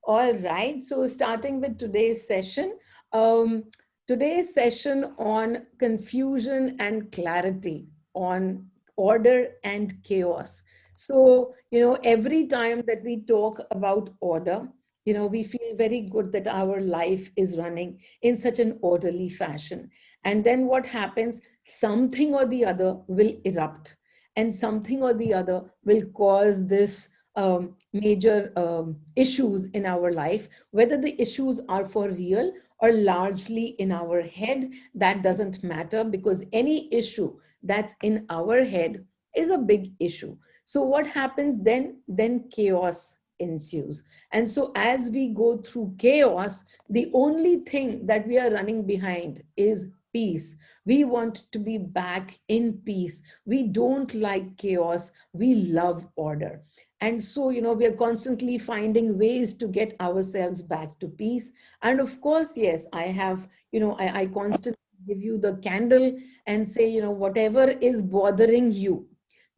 All right. So, starting with um, today's session on confusion and clarity, on order and chaos. So, every time that we talk about order, we feel very good that our life is running in such an orderly fashion. And then what happens? Something or the other will erupt, and something or the other will cause this major issues in our life. Whether the issues are for real or largely in our head, that doesn't matter, because any issue that's in our head is a big issue. So what happens then chaos ensues. And so as we go through chaos, the only thing that we are running behind is peace. We want to be back in peace. We don't like chaos, we love order. And so, we are constantly finding ways to get ourselves back to peace. And of course, yes, I have, I constantly give you the candle and say, whatever is bothering you,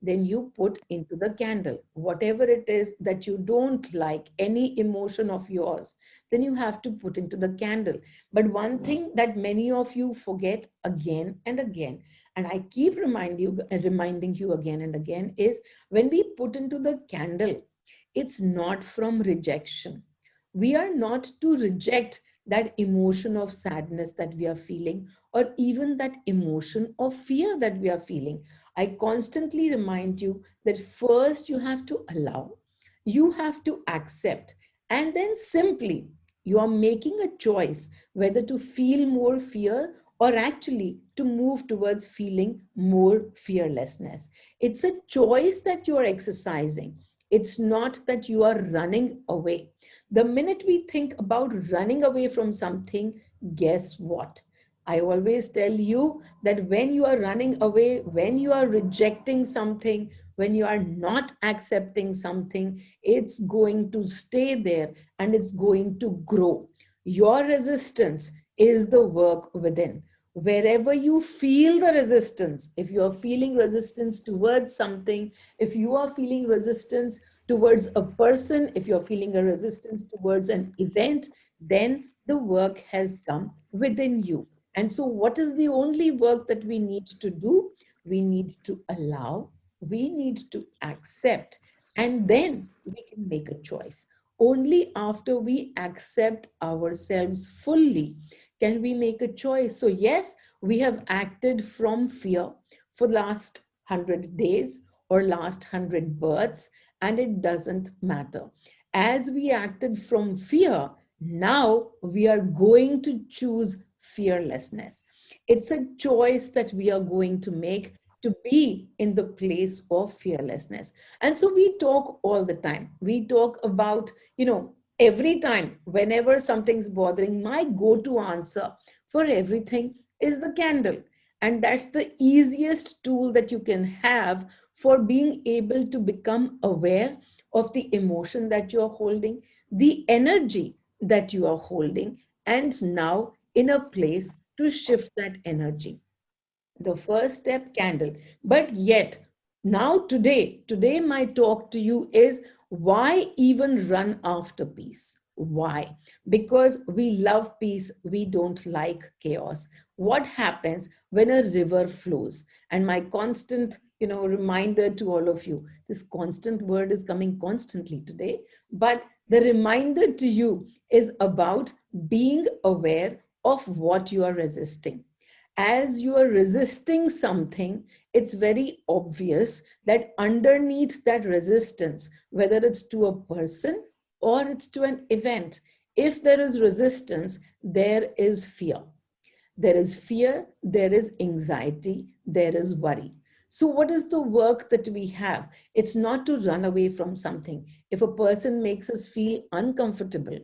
then you put into the candle. Whatever it is that you don't like, any emotion of yours, then you have to put into the candle. But one thing that many of you forget again and again, and I keep reminding you again and again, is when we put into the candle, it's not from rejection. We are not to reject that emotion of sadness that we are feeling, or even that emotion of fear that we are feeling. I constantly remind you that first you have to allow, you have to accept, and then simply you are making a choice whether to feel more fear or actually to move towards feeling more fearlessness. It's a choice that you are exercising. It's not that you are running away. The minute we think about running away from something, guess what? I always tell you that when you are running away, when you are rejecting something, when you are not accepting something, it's going to stay there and it's going to grow. Your resistance is the work within. Wherever you feel the resistance, if you are feeling resistance towards something, if you are feeling resistance towards a person, if you're feeling a resistance towards an event, then the work has come within you. And so, what is the only work that we need to do? We need to allow, we need to accept, and then we can make a choice. Only after we accept ourselves fully can we make a choice. So, yes, we have acted from fear for last 100 days or last 100 births, and it doesn't matter. As we acted from fear, now we are going to choose fearlessness. It's a choice that we are going to make to be in the place of fearlessness. And so we talk all the time. We talk about, every time, whenever something's bothering, my go to answer for everything is the candle. And that's the easiest tool that you can have for being able to become aware of the emotion that you're holding, the energy that you are holding, and now in a place to shift that energy. The first step, candle. But yet, now today my talk to you is, why even run after peace? Why? Because we love peace, we don't like chaos. What happens when a river flows? And my constant, reminder to all of you, this constant word is coming constantly today, but the reminder to you is about being aware of what you are resisting. As you are resisting something, it's very obvious that underneath that resistance, whether it's to a person or it's to an event, if there is resistance, there is fear. There is fear, there is anxiety, there is worry. So, what is the work that we have? It's not to run away from something. If a person makes us feel uncomfortable,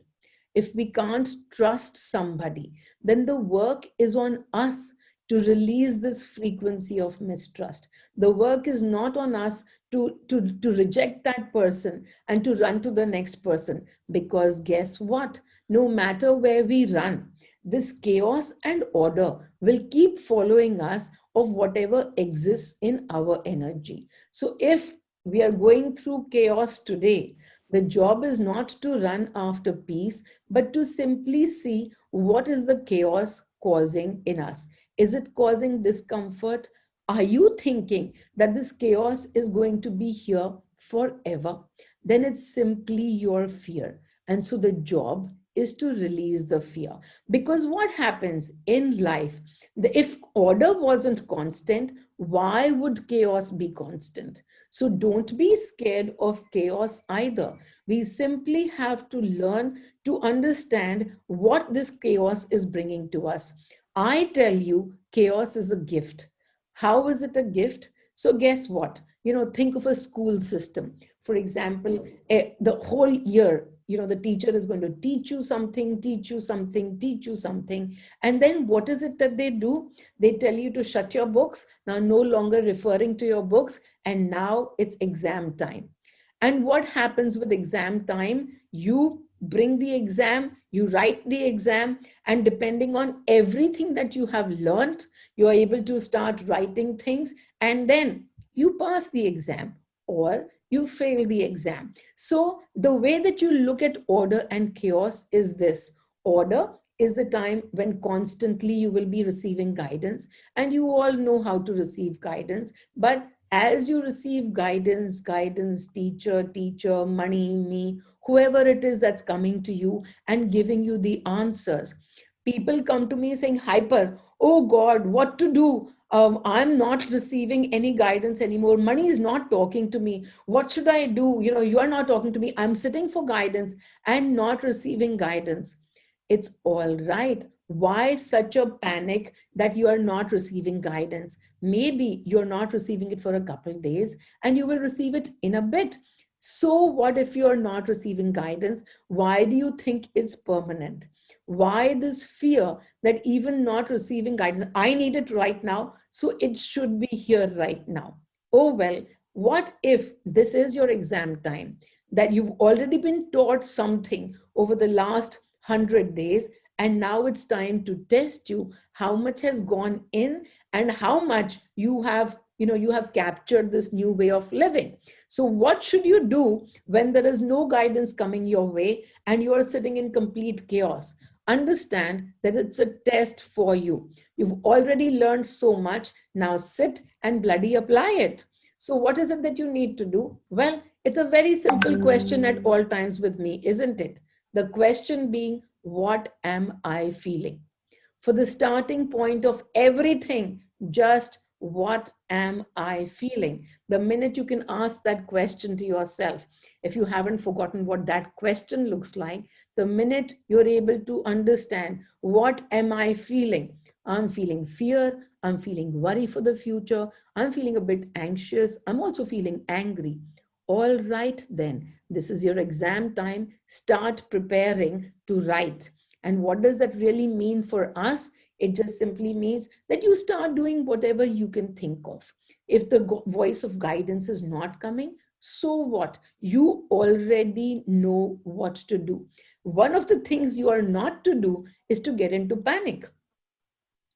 if we can't trust somebody, then the work is on us to release this frequency of mistrust. The work is not on us to reject that person and to run to the next person. Because guess what? No matter where we run, this chaos and order will keep following us of whatever exists in our energy. So if we are going through chaos today, The job is not to run after peace, but to simply see what is the chaos causing in us. Is it causing discomfort? Are you thinking that this chaos is going to be here forever? Then it's simply your fear. And so the job is to release the fear. Because what happens in life, if order wasn't constant, why would chaos be constant? So don't be scared of chaos either. We simply have to learn to understand what this chaos is bringing to us. I tell you, chaos is a gift. How is it a gift? So, guess what? Think of a school system. For example, the whole year, the teacher is going to teach you something, teach you something, teach you something. And then what is it that they do? They tell you to shut your books, now no longer referring to your books, and now it's exam time. And what happens with exam time? You bring the exam, you write the exam, and depending on everything that you have learned, you are able to start writing things, and then you pass the exam or you fail the exam. So, the way that you look at order and chaos is this: order is the time when constantly you will be receiving guidance, and you all know how to receive guidance. But as you receive guidance, teacher, money, me, whoever it is that's coming to you and giving you the answers, people come to me saying, Hyper, oh God, what to do? I'm not receiving any guidance anymore. Money is not talking to me. What should I do? You are not talking to me. I'm sitting for guidance and not receiving guidance. It's all right. Why such a panic that you are not receiving guidance? Maybe you're not receiving it for a couple days and you will receive it in a bit. So, what if you're not receiving guidance? Why do you think it's permanent? Why this fear that even not receiving guidance? I need it right now, so it should be here right now. Oh, well, what if this is your exam time? That you've already been taught something over the last 100 days, and now it's time to test you how much has gone in and how much you have captured this new way of living. So what should you do when there is no guidance coming your way and you are sitting in complete chaos? Understand that it's a test for you. You've already learned so much. Now sit and bloody apply it. So what is it that you need to do? Well, it's a very simple question at all times with me, isn't it? The question being, what am I feeling? For the starting point of everything, just what am I feeling? The minute you can ask that question to yourself, if you haven't forgotten what that question looks like, the minute you're able to understand, what am I feeling? I'm feeling fear. I'm feeling worry for the future. I'm feeling a bit anxious. I'm also feeling angry. All right, then, this is your exam time. Start preparing to write. And what does that really mean for us? It just simply means that you start doing whatever you can think of. If the voice of guidance is not coming, so what? You already know what to do. One of the things you are not to do is to get into panic.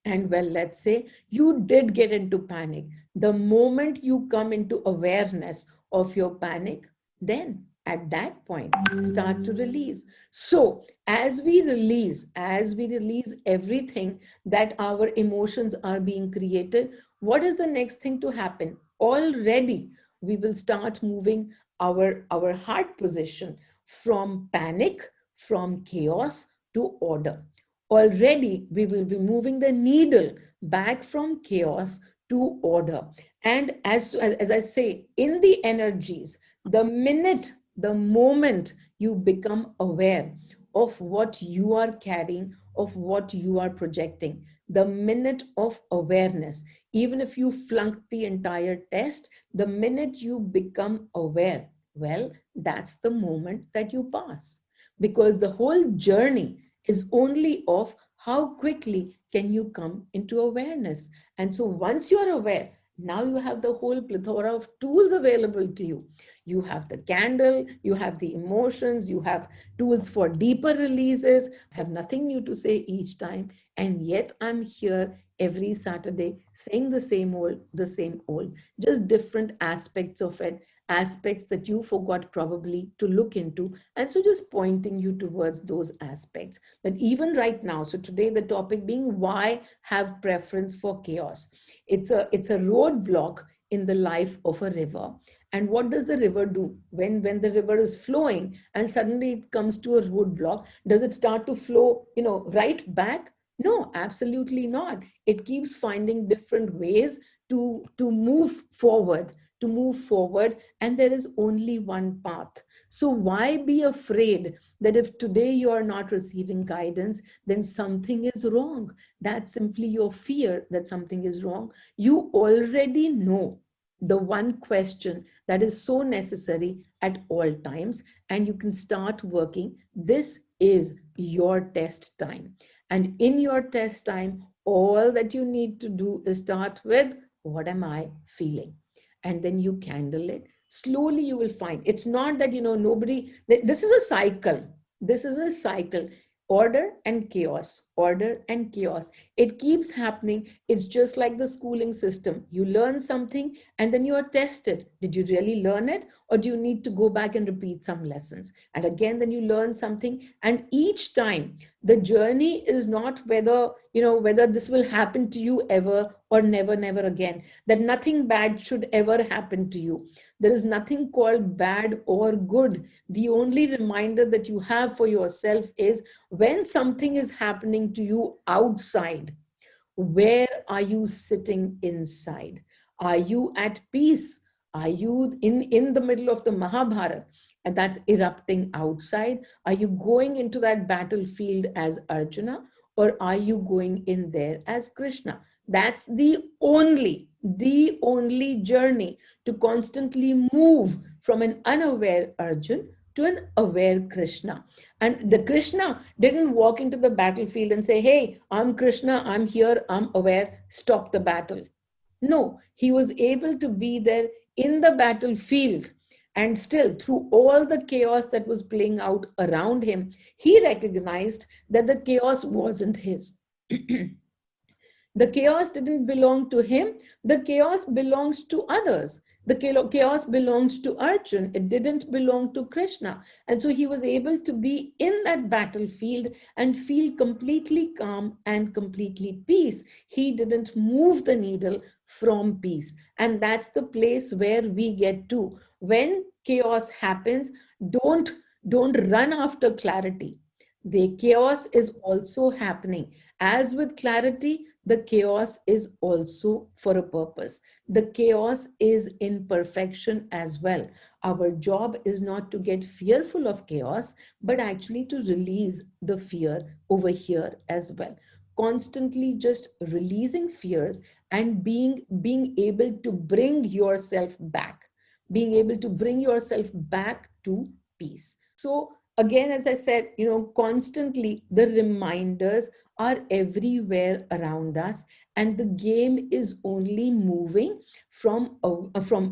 And well, let's say you did get into panic. The moment you come into awareness of your panic, then at that point, start to release. So, as we release everything that our emotions are being created, what is the next thing to happen? Already, we will start moving our heart position from panic, from chaos to order. Already we will be moving the needle back from chaos to order. And as I say, in the energies, the moment you become aware of what you are carrying, of what you are projecting, the minute of awareness, even if you flunked the entire test, the minute you become aware, well, that's the moment that you pass. Because the whole journey is only of how quickly can you come into awareness. And so once you are aware, now you have the whole plethora of tools available to you. You have the candle, you have the emotions, you have tools for deeper releases. I have nothing new to say each time, and yet I'm here every Saturday saying the same old, just different aspects of it. aspects that you forgot probably to look into. And so just pointing you towards those aspects that even right now. So today the topic being why have preference for chaos. It's a roadblock in the life of a river. And what does the river do when the river is flowing and suddenly it comes to a roadblock? Does it start to flow, right back? No, absolutely not. It keeps finding different ways to move forward, and there is only one path. So why be afraid that if today you are not receiving guidance, then something is wrong? That's simply your fear that something is wrong. You already know the one question that is so necessary at all times, and you can start working. This is your test time. And in your test time, all that you need to do is start with, what am I feeling? And then you candle it. Slowly you will find it's not that, nobody, this is a cycle. This is a cycle. Order and chaos, order and chaos. It keeps happening. It's just like the schooling system. You learn something and then you are tested. Did you really learn it? Or do you need to go back and repeat some lessons? And again, then you learn something. And each time the journey is not whether this will happen to you ever or never, never again, that nothing bad should ever happen to you. There is nothing called bad or good. The only reminder that you have for yourself is when something is happening to you outside, where are you sitting inside? Are you at peace? Are you in the middle of the Mahabharata and that's erupting outside? Are you going into that battlefield as Arjuna, or are you going in there as Krishna? That's the only journey to constantly move from an unaware Arjun to an aware Krishna. And the Krishna didn't walk into the battlefield and say, hey, I'm Krishna, I'm here, I'm aware, stop the battle. No, he was able to be there in the battlefield. And still, through all the chaos that was playing out around him, he recognized that the chaos wasn't his. The chaos didn't belong to him. The chaos belongs to others. The chaos belongs to Arjun. It didn't belong to Krishna. And so he was able to be in that battlefield and feel completely calm and completely peace. He didn't move the needle from peace. And that's the place where we get to. When chaos happens, don't, don't run after clarity. The chaos is also happening. As with clarity, the chaos is also for a purpose. The chaos is in perfection as well. Our job is not to get fearful of chaos, but actually to release the fear over here as well. Constantly just releasing fears and being able to bring yourself back, being able to bring yourself back to peace. So again, as I said, constantly the reminders are everywhere around us, and the game is only moving from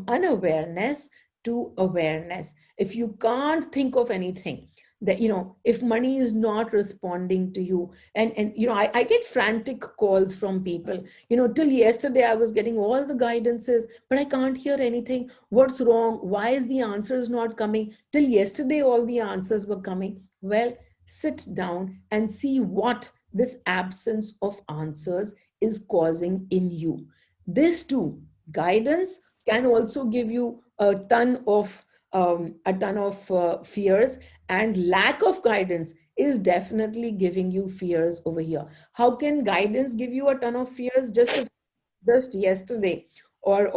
unawareness to awareness. If you can't think of anything that, if money is not responding to you, and I get frantic calls from people, till yesterday I was getting all the guidances, but I can't hear anything. What's wrong? Why is the answers not coming? Till yesterday all the answers were coming. Well, sit down and see what this absence of answers is causing in you. This too, guidance can also give you a ton of fears, and lack of guidance is definitely giving you fears over here. How can guidance give you a ton of fears? Just yesterday, or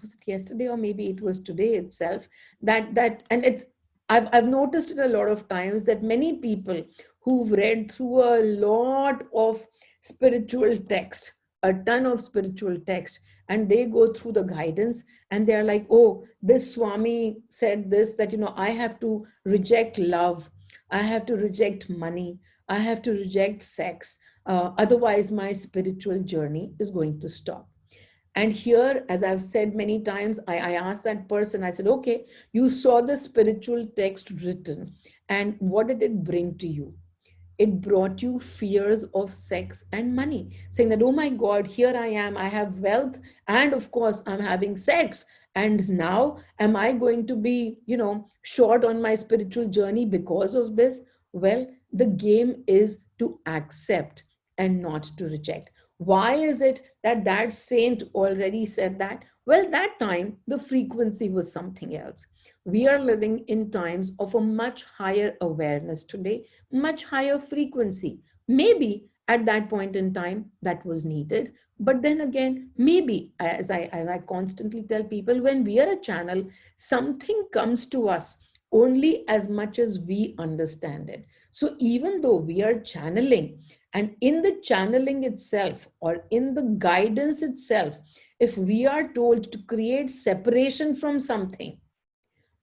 was it yesterday, or maybe it was today itself, that and it's I've noticed it a lot of times that many people who've read through a lot of spiritual text, a ton of spiritual text, and they go through the guidance and they're like, oh, this Swami said this, that I have to reject love, I have to reject money, I have to reject sex, otherwise my spiritual journey is going to stop. And here, as I've said many times, I asked that person, I said, okay, you saw the spiritual text written, and what did it bring to you? It brought you fears of sex and money, saying that, oh my God, here I am, I have wealth, and of course, I'm having sex. And now, am I going to be, short on my spiritual journey because of this? Well, the game is to accept and not to reject. Why is it that that saint already said that? Well, that time the frequency was something else. We are living in times of a much higher awareness today, much higher frequency. Maybe at that point in time that was needed. But then again, maybe, as I constantly tell people, when we are a channel, something comes to us only as much as we understand it. So even though we are channeling, and in the channeling itself or in the guidance itself, if we are told to create separation from something,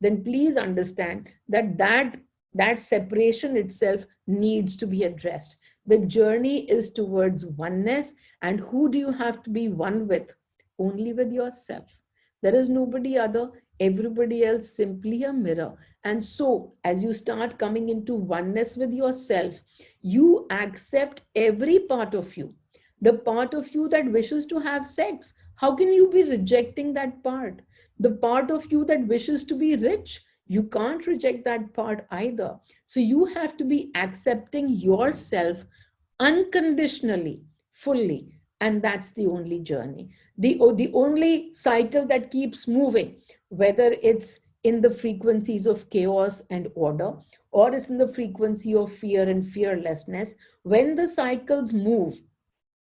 then please understand that that separation itself needs to be addressed. The journey is towards oneness, and who do you have to be one with? Only with yourself. There is nobody other. Everybody else simply a mirror. And so as you start coming into oneness with yourself, you accept every part of you. The part of you that wishes to have sex, how can you be rejecting that part? The part of you that wishes to be rich, you can't reject that part either. So you have to be accepting yourself unconditionally, fully. And that's the only journey. The only cycle that keeps moving, whether it's in the frequencies of chaos and order, or it's in the frequency of fear and fearlessness, when the cycles move,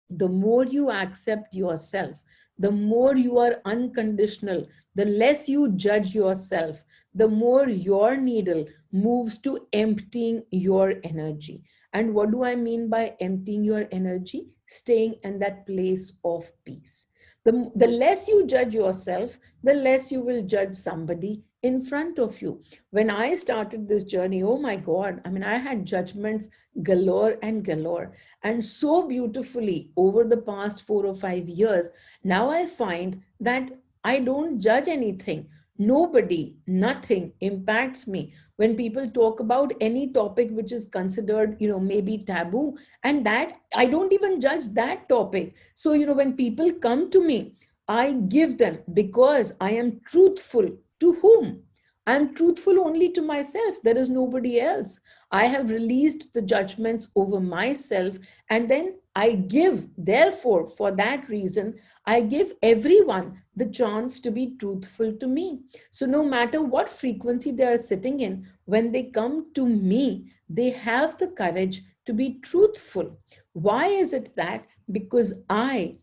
the more you accept yourself, the more you are unconditional, the less you judge yourself, the more your needle moves to emptying your energy. And what do I mean by emptying your energy? Staying in that place of peace. The less you judge yourself, the less you will judge somebody in front of you. When I started this journey, oh my God, I mean, I had judgments galore and galore. And so beautifully over the past 4 or 5 years, now I find that I don't judge anything. Nobody, nothing impacts me. When people talk about any topic which is considered, maybe taboo, and that I don't even judge that topic. So, when people come to me, I give them because I am truthful. To whom? I'm truthful only to myself. There is nobody else. I have released the judgments over myself, and then I give, therefore, for that reason, I give everyone the chance to be truthful to me. So, no matter what frequency they are sitting in, when they come to me, they have the courage to be truthful. Why is it that? Because I'm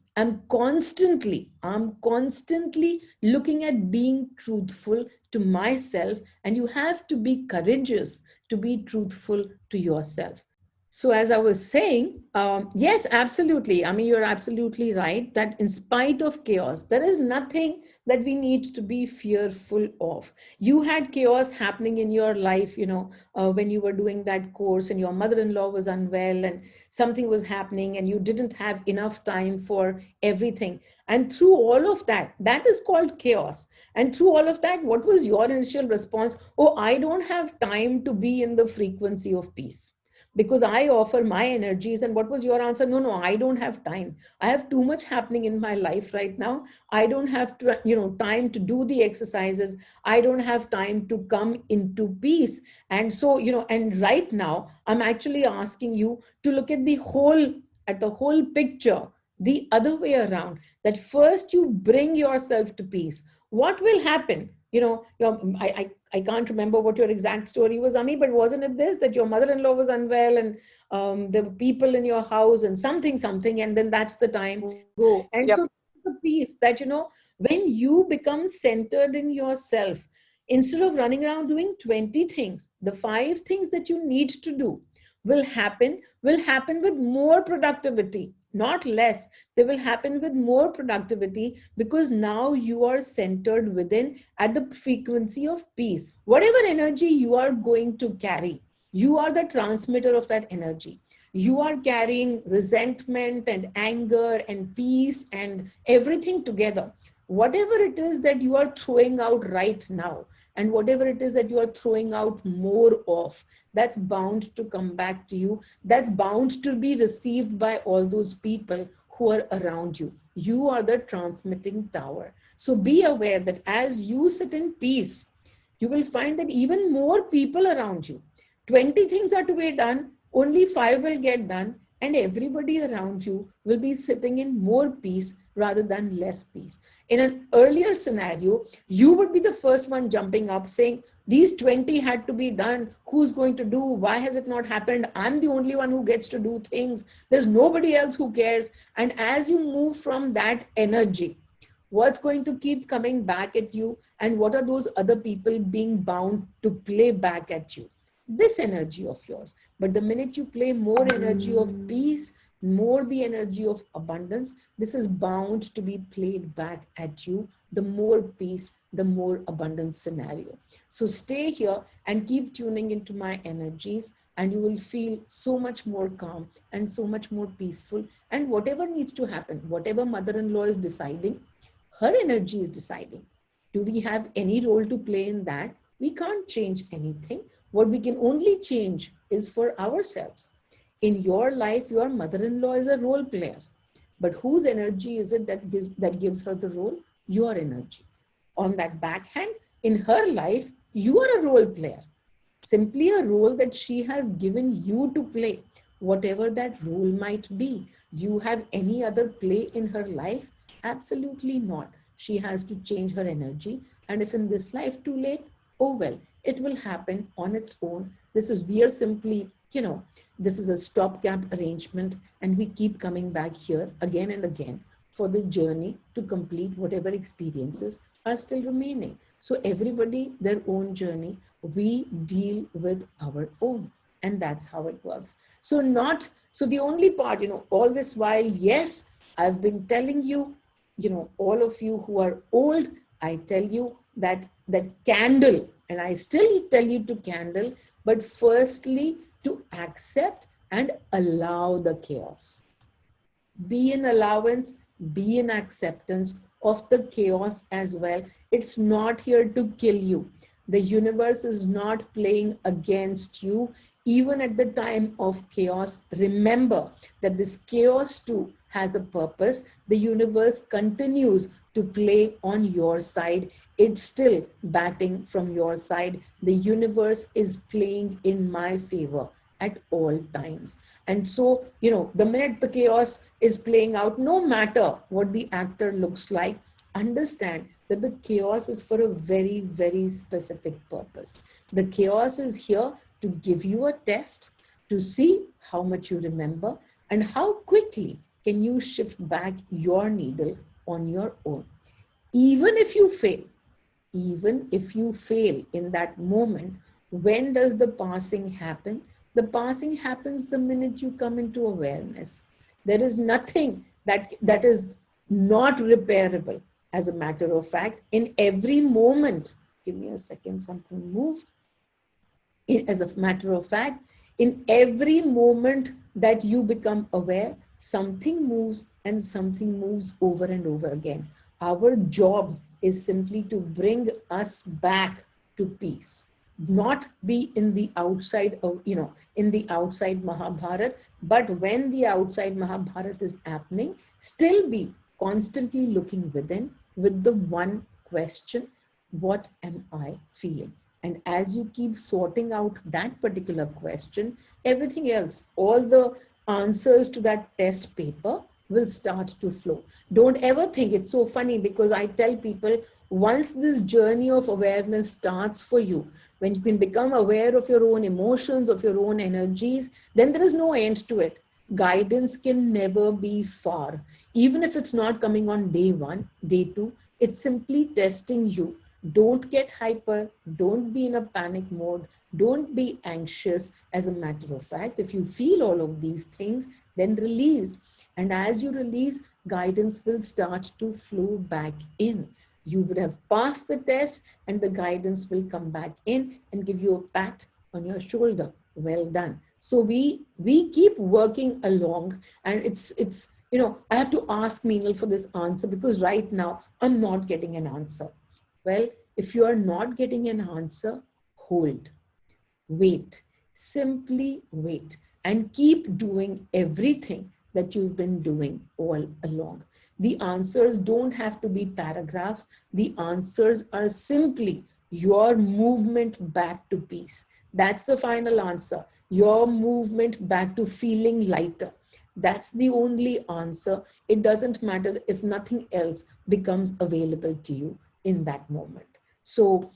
constantly looking at being truthful to myself, and you have to be courageous to be truthful to yourself. So, as I was saying, yes, absolutely. I mean, you're absolutely right that in spite of chaos, there is nothing that we need to be fearful of. You had chaos happening in your life, when you were doing that course and your mother in law was unwell and something was happening and you didn't have enough time for everything. And through all of that, that is called chaos. And through all of that, what was your initial response? Oh, I don't have time to be in the frequency of peace because I offer my energies. And what was your answer? No, no, I don't have time. I have too much happening in my life right now. I don't have to, time to do the exercises. I don't have time to come into peace. And so, and right now, I'm actually asking you to look at the whole picture the other way around, that first you bring yourself to peace. What will happen? I can't remember what your exact story was, Ami, but wasn't it this, that your mother-in-law was unwell and there were people in your house and something, and then that's the time to go. And Yep. so the peace that, when you become centered in yourself, instead of running around doing 20 things, the 5 things that you need to do will happen with more productivity, not less. They will happen with more productivity because now you are centered within at the frequency of peace. Whatever energy you are going to carry, you are the transmitter of that energy. You are carrying resentment and anger and peace and everything together. Whatever it is that you are throwing out right now, and whatever it is that you are throwing out more of, that's bound to come back to you. That's bound to be received by all those people who are around you. You are the transmitting tower. So be aware that as you sit in peace, you will find that even more people around you, 20 things are to be done, only 5 will get done, and everybody around you will be sitting in more peace rather than less peace. In an earlier scenario, you would be the first one jumping up saying, these 20 had to be done. Who's going to do? Why has it not happened? I'm the only one who gets to do things. There's nobody else who cares. And as you move from that energy, what's going to keep coming back at you, and what are those other people being bound to play back at you? This energy of yours. But the minute you play more energy of peace, more the energy of abundance, this is bound to be played back at you. The more peace, the more abundance scenario. So stay here and keep tuning into my energies, and you will feel so much more calm and so much more peaceful. And whatever needs to happen, whatever mother-in-law is deciding, her energy is deciding. Do we have any role to play in that? We can't change anything. What we can only change is for ourselves. In your life, your mother-in-law is a role player. But whose energy is it that gives her the role? Your energy. On that backhand, in her life, you are a role player. Simply a role that she has given you to play, whatever that role might be. You have any other play in her life? Absolutely not. She has to change her energy. And if in this life too late, oh well, it will happen on its own. We are simply, this is a stopgap arrangement, and we keep coming back here again and again for the journey to complete whatever experiences are still remaining. So everybody, their own journey, we deal with our own, and that's how it works. So the only part, all this while, yes, I've been telling you, all of you who are old, I tell you that candle, and I still tell you to candle, but firstly to accept and allow the chaos. Be in allowance, be in acceptance of the chaos as well. It's not here to kill you. The universe is not playing against you. Even at the time of chaos, remember that this chaos too has a purpose. The universe continues to play on your side. It's still batting from your side. The universe is playing in my favor at all times. And so, the minute the chaos is playing out, no matter what the actor looks like, understand that the chaos is for a very, very specific purpose. The chaos is here to give you a test to see how much you remember and how quickly can you shift back your needle on your own. Even if you fail, even if you fail in that moment, when does the passing happen? The passing happens the minute you come into awareness. There is nothing that is not repairable. As a matter of fact, in every moment, give me a second, something moved. As a matter of fact, in every moment that you become aware, something moves and something moves over and over again. Our job is simply to bring us back to peace, not be in the outside of, in the outside Mahabharat, but when the outside Mahabharat is happening, still be constantly looking within with the one question: what am I feeling? And as you keep sorting out that particular question, everything else, all the answers to that test paper will start to flow. Don't ever think, it's so funny because I tell people, once this journey of awareness starts for you, when you can become aware of your own emotions, of your own energies, then there is no end to it. Guidance can never be far. Even if it's not coming on day one, day two, it's simply testing you. Don't get hyper. Don't be in a panic mode. Don't be anxious. As a matter of fact, if you feel all of these things, then release. And as you release, guidance will start to flow back in. You would have passed the test, and the guidance will come back in and give you a pat on your shoulder. Well done. So we keep working along, and it's I have to ask Meenal for this answer because right now I'm not getting an answer. Well, if you are not getting an answer, hold, wait, simply wait, and keep doing everything that you've been doing all along. The answers don't have to be paragraphs. The answers are simply your movement back to peace. That's the final answer. Your movement back to feeling lighter. That's the only answer. It doesn't matter if nothing else becomes available to you in that moment. So,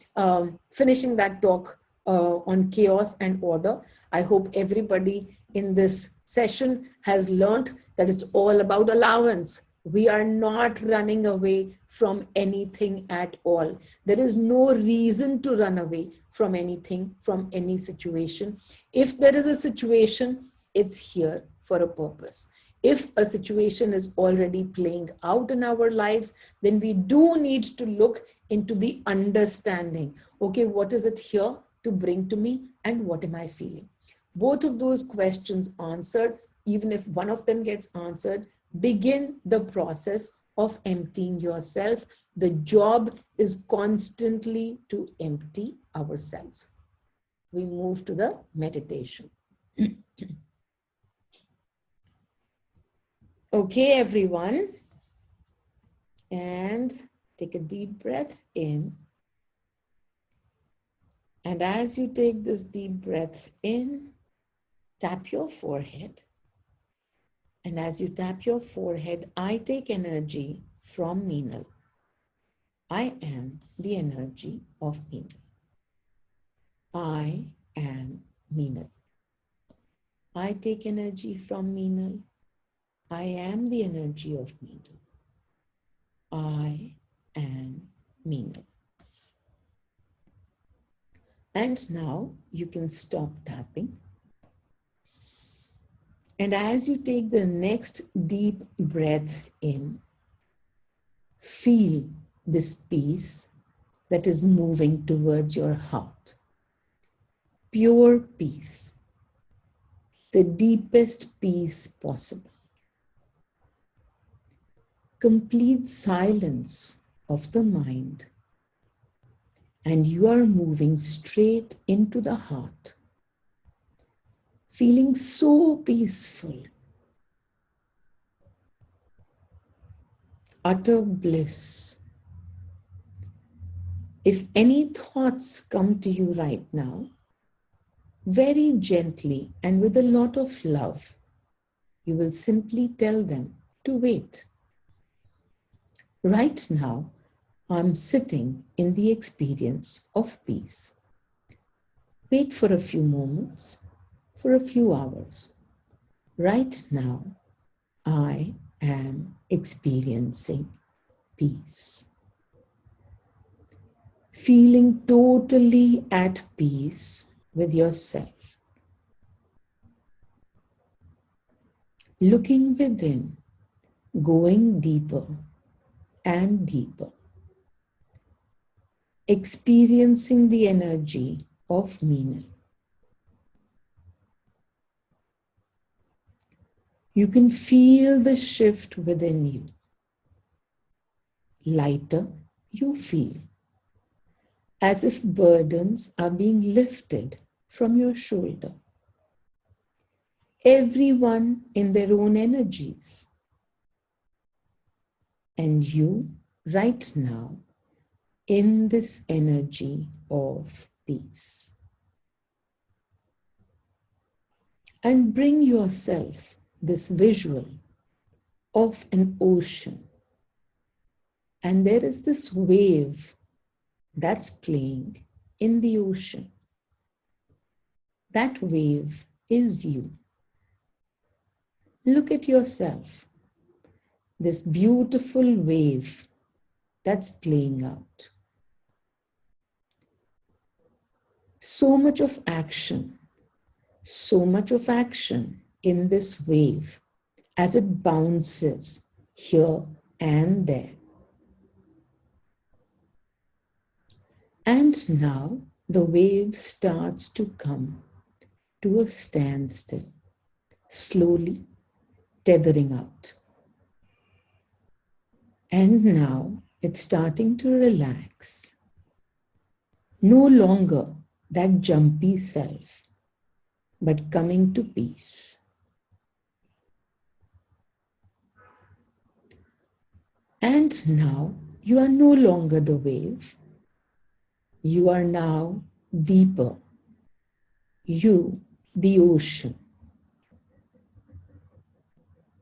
finishing that talk on chaos and order, I hope everybody in this session has learned that it's all about allowance. We are not running away from anything at all. There is no reason to run away from anything, from any situation. If there is a situation, it's here for a purpose. If a situation is already playing out in our lives, then we do need to look into the understanding. Okay, what is it here to bring to me, and what am I feeling? Both of those questions answered, even if one of them gets answered, begin the process of emptying yourself. The job is constantly to empty ourselves. We move to the meditation. Okay, everyone. And take a deep breath in. And as you take this deep breath in, tap your forehead. And as you tap your forehead, I take energy from Meenal. I am the energy of Meenal. I am Meenal. I take energy from Meenal. I am the energy of Meenal. I am Meenal. And now you can stop tapping. And as you take the next deep breath in, feel this peace that is moving towards your heart. Pure peace, the deepest peace possible. Complete silence of the mind, and you are moving straight into the heart, feeling so peaceful, utter bliss. If any thoughts come to you right now, very gently and with a lot of love, you will simply tell them to wait. Right now, I'm sitting in the experience of peace. Wait for a few moments, for a few hours. Right now, I am experiencing peace. Feeling totally at peace with yourself. Looking within, going deeper and deeper. Experiencing the energy of Meenal. You can feel the shift within you. Lighter you feel, as if burdens are being lifted from your shoulder. Everyone in their own energies. And you, right now, in this energy of peace. And bring yourself this visual of an ocean. And there is this wave that's playing in the ocean. That wave is you. Look at yourself. This beautiful wave that's playing out. So much of action in this wave as it bounces here and there. And now the wave starts to come to a standstill, slowly tethering out. And now it's starting to relax. No longer that jumpy self, but coming to peace. And now you are no longer the wave. You are now deeper. You, the ocean.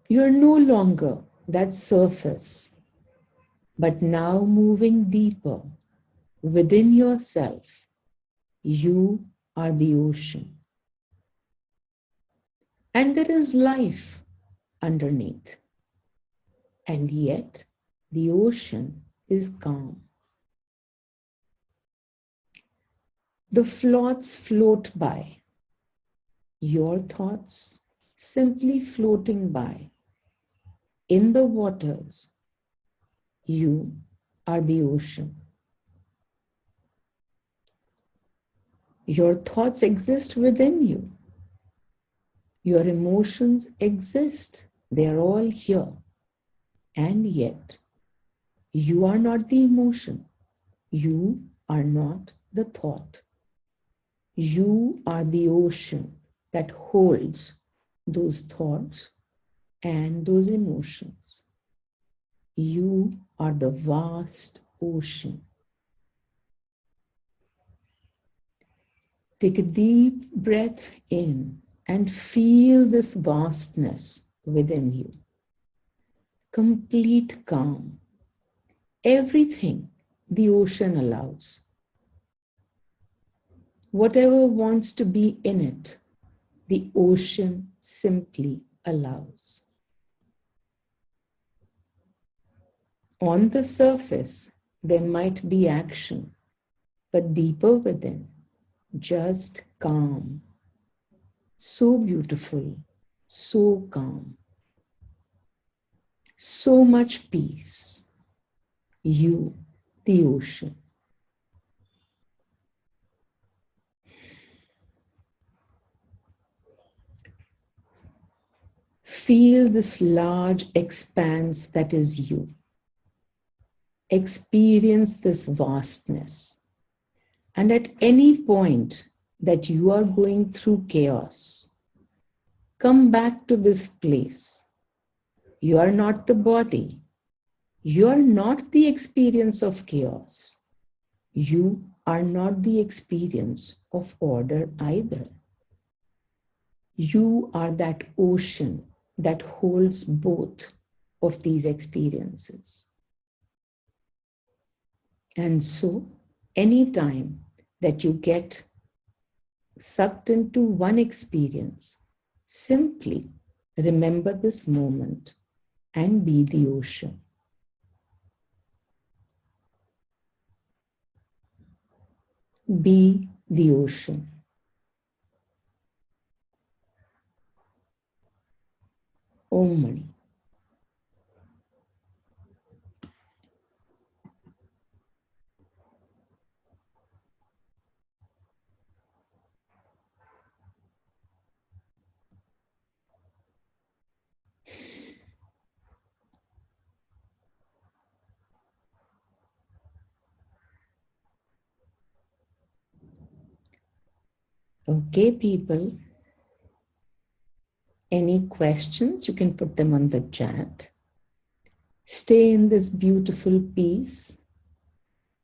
You are no longer that surface, but now moving deeper within yourself. You are the ocean. And there is life underneath. And yet, the ocean is calm. The thoughts float by, your thoughts simply floating by in the waters. You are the ocean. Your thoughts exist within you. Your emotions exist. They are all here. And yet, you are not the emotion. You are not the thought. You are the ocean that holds those thoughts and those emotions. You are the vast ocean. Take a deep breath in and feel this vastness within you. Complete calm. Everything the ocean allows. Whatever wants to be in it, the ocean simply allows. On the surface, there might be action, but deeper within, just calm. So beautiful, so calm, so much peace. You, the ocean. Feel this large expanse that is you. Experience this vastness. And at any point that you are going through chaos, come back to this place. You are not the body. You are not the experience of chaos. You are not the experience of order either. You are that ocean that holds both of these experiences. And so, anytime that you get sucked into one experience, simply remember this moment and be the ocean. Be the ocean. Om Mani. Okay, people. Any questions, you can put them on the chat. Stay in this beautiful peace.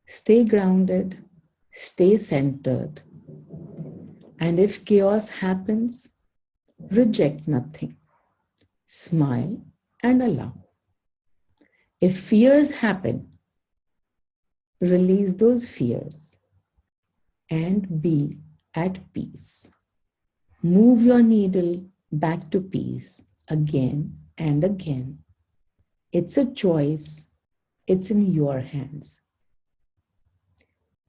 Stay grounded. Stay centered. And if chaos happens, reject nothing. Smile and allow. If fears happen, release those fears and be at peace. Move your needle back to peace again and again. It's a choice. It's in your hands.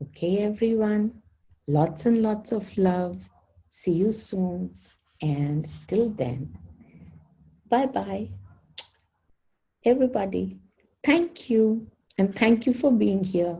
Okay, everyone. Lots and lots of love. See you soon. And till then, bye-bye, everybody. Thank you. And thank you for being here.